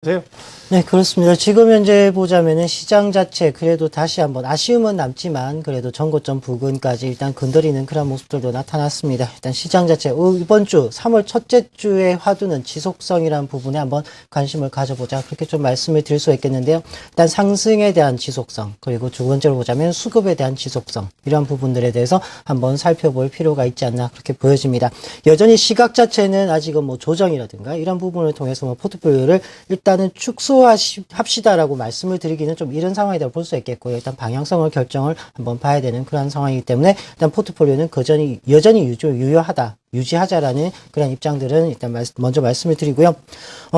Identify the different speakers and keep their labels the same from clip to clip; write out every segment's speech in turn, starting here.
Speaker 1: 세요.
Speaker 2: 네, 그렇습니다. 지금 현재 보자면은 시장 자체 그래도 다시 한번 아쉬움은 남지만 그래도 전고점 부근까지 일단 건드리는 그런 모습들도 나타났습니다. 일단 시장 자체 이번 주 3월 첫째 주의 화두는 지속성이라는 부분에 한번 관심을 가져보자. 그렇게 좀 말씀을 드릴 수 있겠는데요. 일단 상승에 대한 지속성 그리고 두 번째로 보자면 수급에 대한 지속성 이런 부분들에 대해서 한번 살펴볼 필요가 있지 않나 그렇게 보여집니다. 여전히 시각 자체는 아직은 뭐 조정이라든가 이런 부분을 통해서 뭐 포트폴리오를 일단은 축소합시다라고 말씀을 드리기는 좀 이런 상황이라고 볼 수 있겠고요. 일단 방향성을 결정을 한번 봐야 되는 그런 상황이기 때문에 일단 포트폴리오는 여전히 유효하다. 유지하자라는 그런 입장들은 일단 먼저 말씀을 드리고요.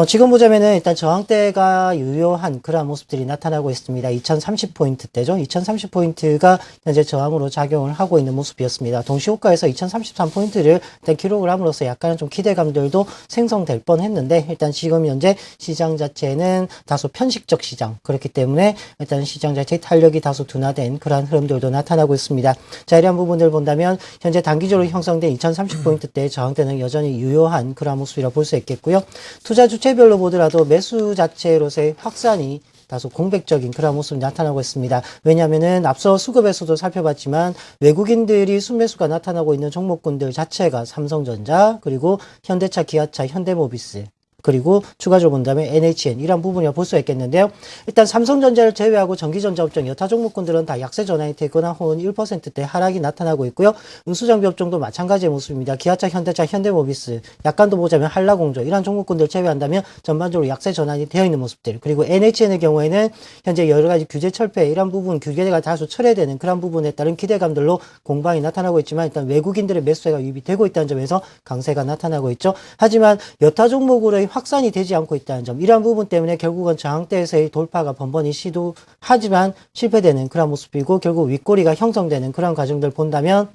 Speaker 2: 지금 보자면은 일단 저항대가 유효한 그런 모습들이 나타나고 있습니다. 2030포인트대죠. 2030포인트가 현재 저항으로 작용을 하고 있는 모습이었습니다. 동시호가에서 2033포인트를 일단 기록을 함으로써 약간은 좀 기대감들도 생성될 뻔 했는데 일단 지금 현재 시장 자체는 다소 편식적 시장 그렇기 때문에 일단 시장 자체의 탄력이 다소 둔화된 그러한 흐름들도 나타나고 있습니다. 자, 이러한 부분을 본다면 현재 단기적으로 형성된 2030포인트 때 저항대는 여전히 유효한 그런 모습이라고 볼 수 있겠고요. 투자 주체별로 보더라도 매수 자체로서의 확산이 다소 공백적인 그런 모습이 나타나고 있습니다. 왜냐하면은 앞서 수급에서도 살펴봤지만 외국인들이 순매수가 나타나고 있는 종목군들 자체가 삼성전자 그리고 현대차, 기아차, 현대모비스 그리고 추가적으로 본다면 NHN 이런 부분이라 볼 수 있겠는데요. 일단 삼성전자를 제외하고 전기전자 업종 여타 종목군들은 다 약세 전환이 되거나 혹은 1%대 하락이 나타나고 있고요. 운수장비 업종도 마찬가지의 모습입니다. 기아차, 현대차, 현대모비스 약간 더 보자면 한라공조 이런 종목군들 제외한다면 전반적으로 약세 전환이 되어 있는 모습들 그리고 NHN의 경우에는 현재 여러 가지 규제 철폐 이런 부분 규제가 다소 철회되는 그런 부분에 따른 기대감들로 공방이 나타나고 있지만 일단 외국인들의 매수세가 유입이 되고 있다는 점에서 강세가 나타나고 있죠. 하지만 여타 종목으로의 확산이 되지 않고 있다는 점 이러한 부분 때문에 결국은 저항대에서의 돌파가 번번이 시도하지만 실패되는 그런 모습이고 결국 윗꼬리가 형성되는 그런 과정들 본다면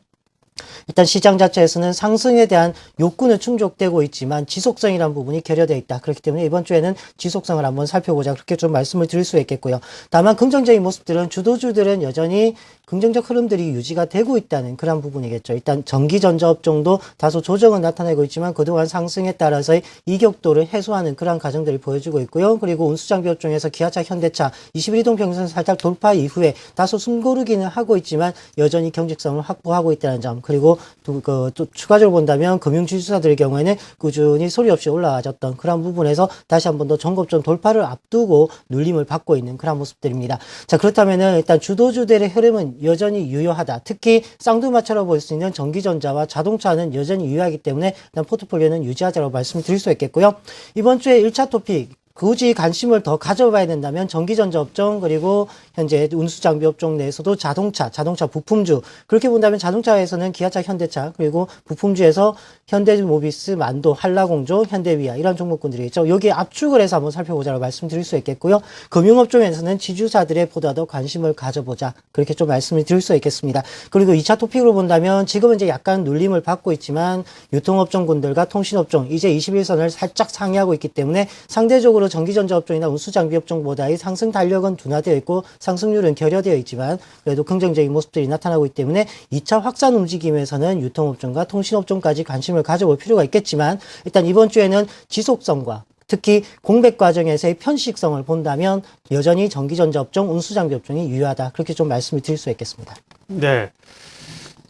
Speaker 2: 일단 시장 자체에서는 상승에 대한 욕구는 충족되고 있지만 지속성이라는 부분이 결여되어 있다. 그렇기 때문에 이번 주에는 지속성을 한번 살펴보자. 그렇게 좀 말씀을 드릴 수 있겠고요. 다만 긍정적인 모습들은 주도주들은 여전히 긍정적 흐름들이 유지가 되고 있다는 그런 부분이겠죠. 일단 전기전자 업종도 다소 조정은 나타내고 있지만 그동안 상승에 따라서의 이격도를 해소하는 그런 과정들을 보여주고 있고요. 그리고 운수장비 업종에서 기아차, 현대차 21이동 평선 살짝 돌파 이후에 다소 숨고르기는 하고 있지만 여전히 경직성을 확보하고 있다는 점 그리고 또 추가적으로 본다면 금융지주사들의 경우에는 꾸준히 소리 없이 올라와줬던 그런 부분에서 다시 한 번 더 전고점 돌파를 앞두고 눌림을 받고 있는 그런 모습들입니다. 자, 그렇다면은 일단 주도주들의 흐름은 여전히 유효하다. 특히 쌍두마차로 볼 수 있는 전기전자와 자동차는 여전히 유효하기 때문에 일단 포트폴리오는 유지하자고 말씀드릴 수 있겠고요. 이번 주에 1차 토픽 굳이 관심을 더 가져봐야 된다면 전기전자 업종 그리고 현재 운수장비 업종 내에서도 자동차 부품주 그렇게 본다면 자동차에서는 기아차, 현대차 그리고 부품주에서 현대모비스, 만도, 한라공조, 현대위아 이런 종목군들이 있죠. 여기에 압축을 해서 한번 살펴보자고 말씀드릴 수 있겠고요. 금융업종에서는 지주사들의 보다 더 관심을 가져보자 그렇게 좀 말씀을 드릴 수 있겠습니다. 그리고 2차 토픽으로 본다면 지금은 이제 약간 눌림을 받고 있지만 유통업종군들과 통신업종 이제 21선을 살짝 상회하고 있기 때문에 상대적으로 전기전자 업종이나 운수장비 업종보다의 상승 달력은 둔화되어 있고 상승률은 결여되어 있지만 그래도 긍정적인 모습들이 나타나고 있기 때문에 2차 확산 움직임에서는 유통업종과 통신업종까지 관심을 가져볼 필요가 있겠지만 일단 이번 주에는 지속성과 특히 공백 과정에서의 편식성을 본다면 여전히 전기전자 업종, 운수장비 업종이 유효하다. 그렇게 좀 말씀을 드릴 수 있겠습니다.
Speaker 1: 네.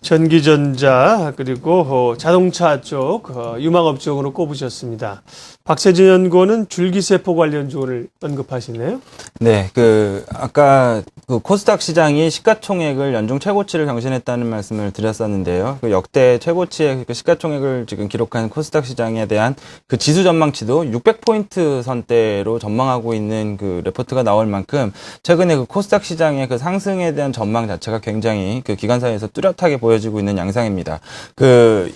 Speaker 1: 전기전자 그리고 자동차 쪽 유망업종으로 꼽으셨습니다. 박세진 연구원은 줄기세포 관련주를 언급하시네요.
Speaker 3: 네, 아까 코스닥 시장이 시가총액을 연중 최고치를 경신했다는 말씀을 드렸었는데요. 역대 최고치의 시가총액을 지금 기록한 코스닥 시장에 대한 지수 전망치도 600포인트 선대로 전망하고 있는 레포트가 나올 만큼 최근에 코스닥 시장의 상승에 대한 전망 자체가 굉장히 기관사에서 뚜렷하게 보여지고 있는 양상입니다.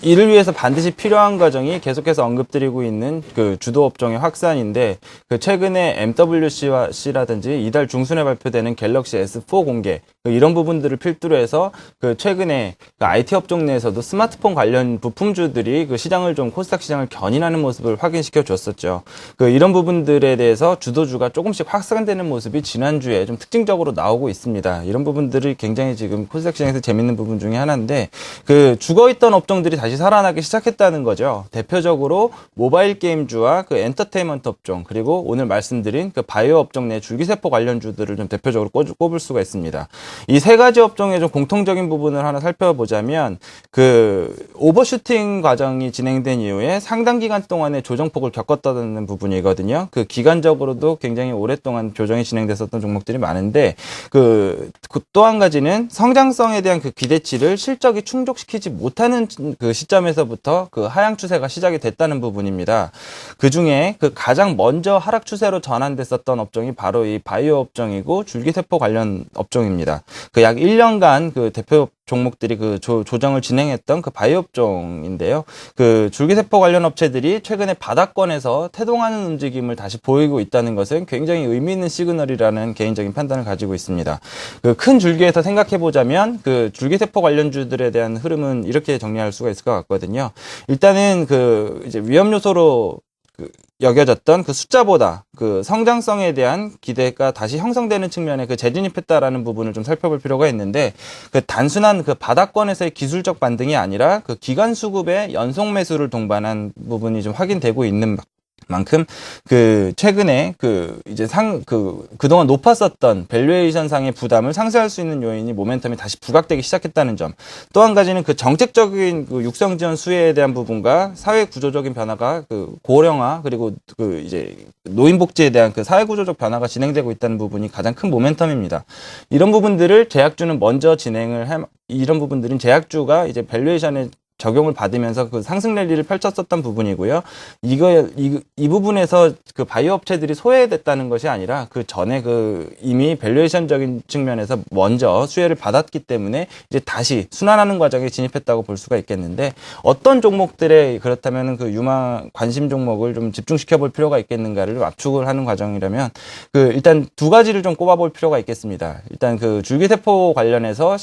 Speaker 3: 이를 위해서 반드시 필요한 과정이 계속해서 언급드리고 있는 주도 업종의 확산인데 최근에 MWC라든지 이달 중순에 발표되는 갤럭시 S4 공개 이런 부분들을 필두로 해서 그 최근에 그 IT 업종 내에서도 스마트폰 관련 부품주들이 그 시장을 좀 코스닥 시장을 견인하는 모습을 확인시켜 줬었죠. 그 이런 부분들에 대해서 주도주가 조금씩 확산되는 모습이 지난주에 좀 특징적으로 나오고 있습니다. 이런 부분들이 굉장히 지금 코스닥 시장에서 재밌는 부분 중에 하나인데 그 죽어있던 업종들이 다시 살아나기 시작했다는 거죠. 대표적으로 모바일 게임주와 그 엔터테인먼트 업종 그리고 오늘 말씀드린 그 바이오 업종 내 줄기세포 관련주들을 좀 대표적으로 꼽을 수가 있습니다. 이 세 가지 업종의 좀 공통적인 부분을 하나 살펴보자면 그 오버슈팅 과정이 진행된 이후에 상당 기간 동안의 조정폭을 겪었다는 부분이거든요. 그 기간적으로도 굉장히 오랫동안 조정이 진행됐었던 종목들이 많은데 그 또 한 가지는 성장성에 대한 그 기대치를 실적이 충족시키지 못하는 그 시점에서부터 그 하향 추세가 시작이 됐다는 부분입니다. 그 중에 그 가장 먼저 하락 추세로 전환됐었던 업종이 바로 이 바이오 업종이고 줄기세포 관련 업종입니다. 그 약 1년간 그 대표 종목들이 그 조정을 진행했던 그 바이오 업종인데요. 그 줄기세포 관련 업체들이 최근에 바닥권에서 태동하는 움직임을 다시 보이고 있다는 것은 굉장히 의미 있는 시그널이라는 개인적인 판단을 가지고 있습니다. 그 큰 줄기에서 생각해 보자면 그 줄기세포 관련주들에 대한 흐름은 이렇게 정리할 수가 있을 것 같거든요. 일단은 그 이제 위험 요소로 여겨졌던 그 숫자보다 그 성장성에 대한 기대가 다시 형성되는 측면에 그 재진입했다라는 부분을 좀 살펴볼 필요가 있는데 그 단순한 그 바닥권에서의 기술적 반등이 아니라 그 기간 수급의 연속 매수를 동반한 부분이 좀 확인되고 있는 만큼 그 최근에 그 이제 그동안 높았었던 밸류에이션 상의 부담을 상쇄할 수 있는 요인이 모멘텀이 다시 부각되기 시작했다는 점. 또 한 가지는 그 정책적인 그 육성 지원 수혜에 대한 부분과 사회 구조적인 변화가 그 고령화 그리고 그 이제 노인 복지에 대한 그 사회 구조적 변화가 진행되고 있다는 부분이 가장 큰 모멘텀입니다. 이런 부분들을 제약주는 먼저 이런 부분들은 제약주가 이제 밸류에이션에 적용을 받으면서 그 상승 랠리를 펼쳤었던 부분이고요. 이 부분에서 그 바이오 업체들이 소외됐다는 것이 아니라 그 전에 그 이미 밸류에이션적인 측면에서 먼저 수혜를 받았기 때문에 이제 다시 순환하는 과정에 진입했다고 볼 수가 있겠는데 어떤 종목들에 그렇다면 그 유망 관심 종목을 좀 집중시켜 볼 필요가 있겠는가를 압축을 하는 과정이라면 그 일단 두 가지를 좀 꼽아 볼 필요가 있겠습니다. 일단 그 줄기세포 관련해서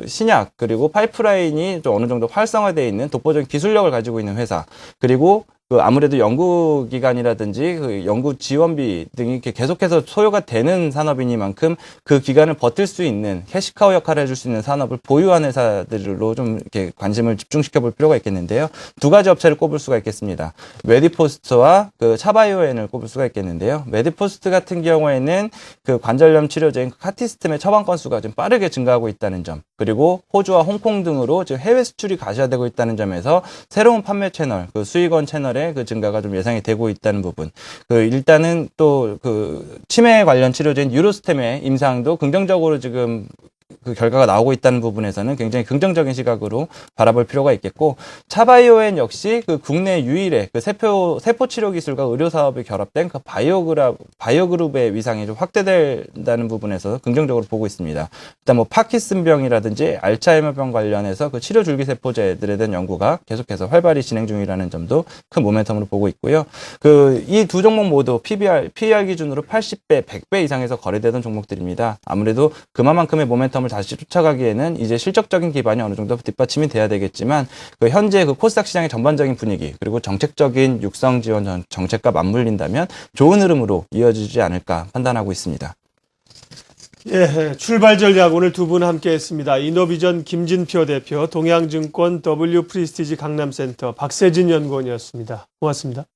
Speaker 3: 신약 그리고 파이프라인이 좀 어느 정도 활성화되어 있는 독보적인 기술력을 가지고 있는 회사 그리고 그 아무래도 연구기관이라든지 그 연구 지원비 등이 이렇게 계속해서 소요가 되는 산업이니만큼 그 기간을 버틸 수 있는 캐시카우 역할을 해줄 수 있는 산업을 보유한 회사들로 좀 이렇게 관심을 집중시켜 볼 필요가 있겠는데요. 두 가지 업체를 꼽을 수가 있겠습니다. 메디포스트와 그 차바이오엔을 꼽을 수가 있겠는데요. 메디포스트 같은 경우에는 그 관절염 치료제인 카티스템의 처방 건수가 좀 빠르게 증가하고 있다는 점, 그리고 호주와 홍콩 등으로 지금 해외 수출이 가시화되고 있다는 점에서 새로운 판매 채널, 그 수익원 채널의 그 증가가 좀 예상이 되고 있다는 부분. 그 일단은 또 그 치매 관련 치료제인 유로스템의 임상도 긍정적으로 지금 그 결과가 나오고 있다는 부분에서는 굉장히 긍정적인 시각으로 바라볼 필요가 있겠고, 차바이오엔 역시 그 국내 유일의 그 세포 치료 기술과 의료 사업이 결합된 그 바이오그룹의 위상이 좀 확대된다는 부분에서 긍정적으로 보고 있습니다. 일단 뭐 파킨슨병이라든지 알츠하이머병 관련해서 그 치료 줄기세포제들에 대한 연구가 계속해서 활발히 진행 중이라는 점도 큰 모멘텀으로 보고 있고요. 그 이 두 종목 모두 PER 기준으로 80배, 100배 이상에서 거래되던 종목들입니다. 아무래도 그만큼의 모멘텀을 다시 쫓아가기에는 이제 실적적인 기반이 어느 정도 뒷받침이 돼야 되겠지만, 그 현재 그 코스닥 시장의 전반적인 분위기 그리고 정책적인 육성 지원 정책과 맞물린다면 좋은 흐름으로 이어지지 않을까 판단하고 있습니다.
Speaker 1: 예, 출발 전략 오늘 두 분 함께 했습니다. 이노비전 김진표 대표, 동양증권 W 프리스티지 강남센터 박세진 연구원이었습니다. 고맙습니다.